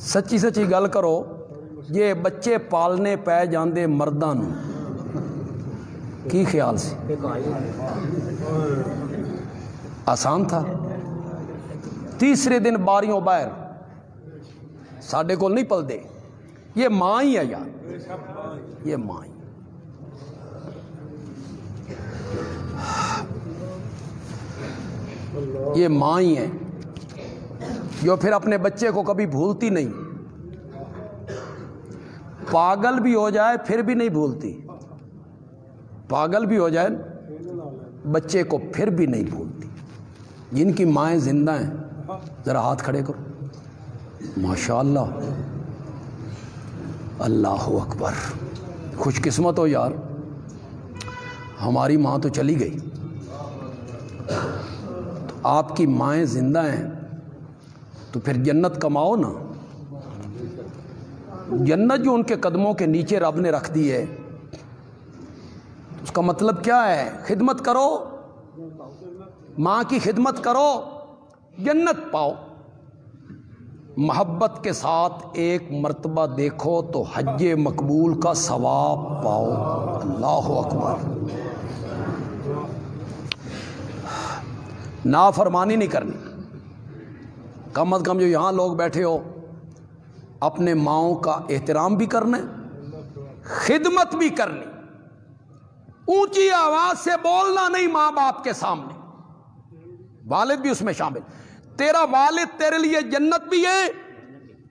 سچی سچی گل کرو، یہ بچے پالنے پی جاندے مرداں نوں کی خیال سی؟ آسان تھا؟ تیسرے دن باریوں باہر ساڈے کول نہیں پلدے، یہ ماں ہی ہے یار، یہ ماں ہی۔ یہ ماں ہی ہے جو پھر اپنے بچے کو کبھی بھولتی نہیں، پاگل بھی ہو جائے پھر بھی نہیں بھولتی، پاگل بھی ہو جائے بچے کو پھر بھی نہیں بھولتی۔ جن کی مائیں زندہ ہیں ذرا ہاتھ کھڑے کرو، ماشاءاللہ، اللہ اکبر، خوش قسمت ہو یار، ہماری ماں تو چلی گئی، تو آپ کی مائیں زندہ ہیں تو پھر جنت کماؤ نا۔ جنت جو ان کے قدموں کے نیچے رب نے رکھ دی ہے، اس کا مطلب کیا ہے؟ خدمت کرو، ماں کی خدمت کرو، جنت پاؤ۔ محبت کے ساتھ ایک مرتبہ دیکھو تو حج مقبول کا ثواب پاؤ۔ اللہ اکبر، نافرمانی نہیں کرنی، کم از کم جو یہاں لوگ بیٹھے ہو اپنے ماؤں کا احترام بھی کرنا ہے، خدمت بھی کرنی، اونچی آواز سے بولنا نہیں ماں باپ کے سامنے، والد بھی اس میں شامل۔ تیرا والد تیرے لیے جنت بھی ہے،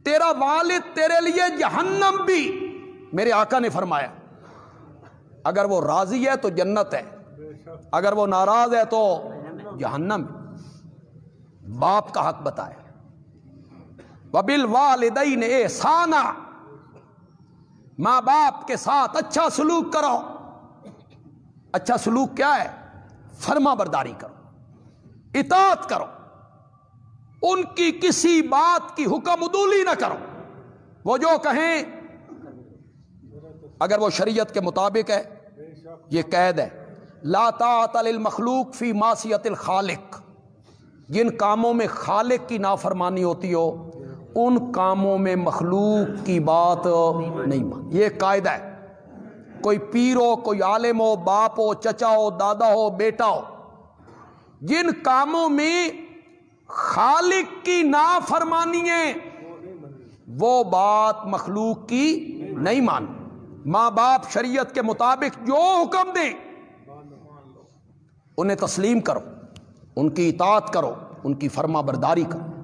تیرا والد تیرے لیے جہنم بھی۔ میرے آقا نے فرمایا اگر وہ راضی ہے تو جنت ہے، اگر وہ ناراض ہے تو جہنم۔ باپ کا حق بتایا، وَبِالْوَالِدَيْنِ إِحْسَانًا، ماں باپ کے ساتھ اچھا سلوک کرو۔ اچھا سلوک کیا ہے؟ فرما برداری کرو، اطاعت کرو، ان کی کسی بات کی حکم عدولی نہ کرو، وہ جو کہیں اگر وہ شریعت کے مطابق ہے، یہ قید ہے، لا طاعۃ للمخلوق فی معصیۃ الخالق، جن کاموں میں خالق کی نافرمانی ہوتی ہو ان کاموں میں مخلوق کی بات نہیں مان۔ یہ قاعدہ ہے، کوئی پیر ہو، کوئی عالم ہو، باپ ہو، چچا ہو، دادا ہو، بیٹا ہو، جن کاموں میں خالق کی نافرمانی ہے وہ بات مخلوق کی نہیں مان۔ ماں باپ شریعت کے مطابق جو حکم دیں انہیں تسلیم کرو، ان کی اطاعت کرو، ان کی فرما برداری کرو۔